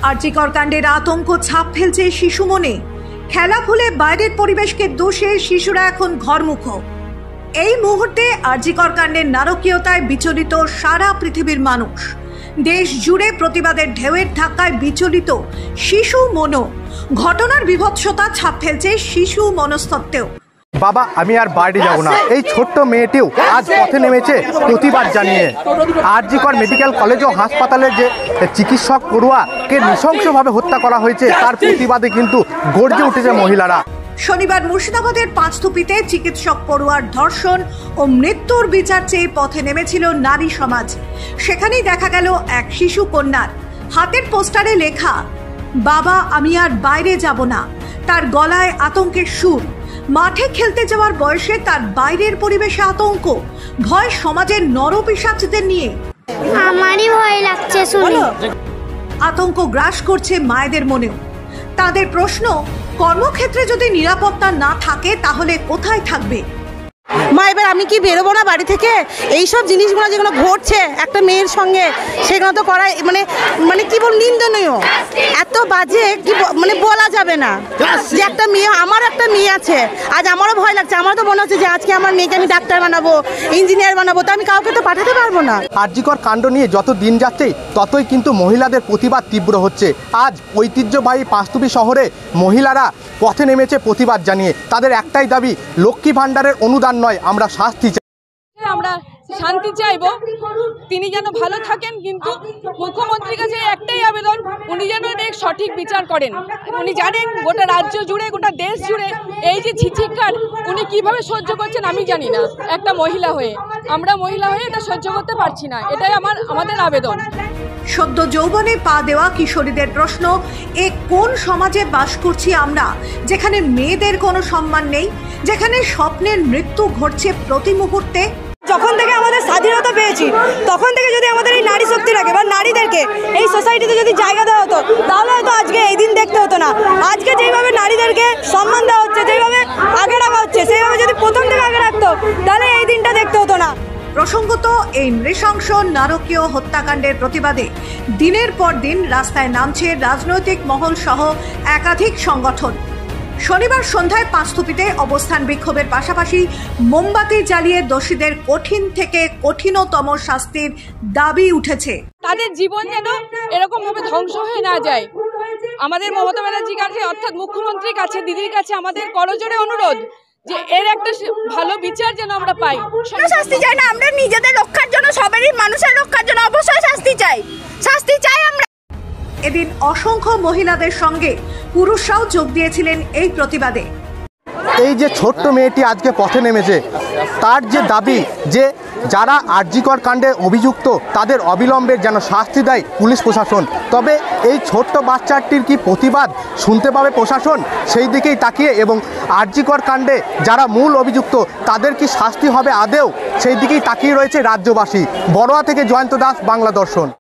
আরজিকর কাণ্ডের আতঙ্ক ছাপ ফেলছে শিশু মনে। খেলা ভুলে বাইরের পরিবেশকে দোষে শিশুরা এখন ঘরমুখো। এই মুহূর্তে আরজিকর কাণ্ডের নারকীয়তায় বিচলিত সারা পৃথিবীর মানুষ। দেশ জুড়ে প্রতিবাদের ঢেউয়ের ধাক্কায় বিচলিত শিশু মনও। ঘটনার বিভৎসতা ছাপ ফেলছে শিশু মনস্তত্ত্বেও। বাবা আমি আর বাইরে যাব না, এই ছোট্ট মেয়েটিও আজ পথে নেমেছে প্রতিবাদ জানিয়ে। আরজিকর মেডিকেল কলেজ ও হাসপাতালের যে চিকিৎসক পড়ুয়াকে নৃশংসভাবে হত্যা করা হয়েছে তার প্রতিবাদে কিন্তু গর্জে উঠেছে মহিলারা। শনিবার মুর্শিদাবাদের পাঁচথুপিতে চিকিৎসক পড়ুয়ার ধর্ষণ ও মৃত্যুর বিচার চেয়ে পথে নেমেছিল নারী সমাজ। সেখানেই দেখা গেল এক শিশু কন্যার হাতের পোস্টারে লেখা, বাবা আমি আর বাইরে যাব না। তার গলায় আতঙ্কের সুর। মাঠে খেলতে যাওয়ার বয়সে তার বাইরের পরিবেশে আতঙ্ক, ভয় সমাজের নরপিশাচদের নিয়ে। আমারই ভয় লাগছে শুনে। আতঙ্ক গ্রাস করছে মায়েদের মনেও। তাদের প্রশ্ন, কর্মক্ষেত্রে যদি নিরাপত্তা না থাকে তাহলে কোথায় থাকবে? মা এবার আমি কি বেরোবো না বাড়ি থেকে? এইসব জিনিসগুলো যেগুলো ঘটছে একটা মেয়ের সঙ্গে, সেগুলো তো করা মানে কি বল, নিন্দনীয়, এত বাজে কি মানে বলা যাবে না। যে একটা মেয়ে, আমার একটা মেয়ে আছে, আজ আমারও ভয় লাগছে। আমার তো মনে হচ্ছে যে আজকে আমার মেয়েকে আমি ডাক্তার বানাবো, ইঞ্জিনিয়ার বানাবো, তো আমি কাউকে তো পাঠাতে পারবো না। আরজিকর কাণ্ড নিয়ে যত দিন যাচ্ছে ততই কিন্তু মহিলাদের প্রতিবাদ তীব্র হচ্ছে। আজ ঐতিহ্যবাহী পাঁচথুপি শহরে মহিলারা পথে নেমেছে প্রতিবাদ জানিয়ে। তাদের একটাই দাবি, লক্ষ্মী ভাণ্ডারের অনুদান নয়, আমরা শাস্তি চাই। আমরা শান্তি চাইবো, তিনি যেন ভালো থাকেন। কিন্তু মুখ্যমন্ত্রীর কাছে একটাই আবেদন, উনি যেন এর সঠিক বিচার করেন। উনি জানেন গোটা রাজ্য জুড়ে, গোটা দেশ জুড়ে এই যে ছিচিৎকার উনি কিভাবে সহ্য করছেন আমি জানি না। একটা মহিলা হয়ে, আমরা মহিলা হয়ে এটা সহ্য করতে পারছি না, এটাই আমাদের আবেদন। সদ্য যৌবনে পা দেওয়া কিশোরীদের প্রশ্ন, এ কোন সমাজে বাস করছি আমরা, যেখানে মেয়েদের কোনো সম্মান নেই, যেখানে স্বপ্নের মৃত্যু ঘটছে প্রতি মুহূর্তে? যখন থেকে আমাদের স্বাধীনতা পেয়েছি তখন থেকে যদি আমাদের এই নারী শক্তিটাকে বা নারীদেরকে এই সোসাইটিতে যদি জায়গা দেওয়া হতো তাহলে হয়তো আজকে এই দিন দেখতে হতো না। আজকে যেইভাবে নারীদেরকে সম্মান দেওয়া হচ্ছে, যেইভাবে আগে রাখা হচ্ছে, সেইভাবে যদি প্রথম থেকে আগে রাখতো তাহলে এই দিনটা দেখতে হতো না। প্রসঙ্গত, এই নৃশংস নারকীয় হত্যাকাণ্ডের প্রতিবাদে দিনের পর দিন রাস্তায় নামছে রাজনৈতিক মহল সহ একাধিক সংগঠন। শনিবার সন্ধ্যায় পাঁচথুপিতে অবস্থান বিক্ষোভের পাশাপাশি মোমবাতি জ্বালিয়ে দোষীদের কঠিন থেকে কঠিনতম শাস্তির দাবি উঠেছে। তাদের জীবন যেন এরকম ভাবে ধ্বংস হয়ে না যায়। আমাদের মমতা ব্যানার্জির কাছে, অর্থাৎ মুখ্যমন্ত্রীর কাছে, দিদির কাছে আমাদের করজোড়ে অনুরোধ যে এর একটা ভালো বিচার যেন আমরা পাই। শাস্তি চাই না, আমরা নিজেদের রক্ষার জন্য, সবারই মানুষের রক্ষার জন্য অবশ্যই শাস্তি চাই, শাস্তি চাই আমরা। এদিন অসংখ্য মহিলাদের সঙ্গে পুরুষরাও যোগ দিয়েছিলেন এই প্রতিবাদে। এই যে ছোট্ট মেয়েটি আজকে পথে নেমেছে, তার যে দাবি যে যারা আরজিকর কাণ্ডে অভিযুক্ত তাদের অবিলম্বে যেন শাস্তি দেয় পুলিশ প্রশাসন। তবে এই ছোট্ট বাচ্চাটির কি প্রতিবাদ শুনতে পাবে প্রশাসন, সেই দিকেই তাকিয়ে, এবং আরজিকর কাণ্ডে যারা মূল অভিযুক্ত তাদের কি শাস্তি হবে আদেও, সেই দিকেই তাকিয়ে রয়েছে রাজ্যবাসী। বড়োয়া থেকে জয়ন্ত দাস, বাংলা দর্শন।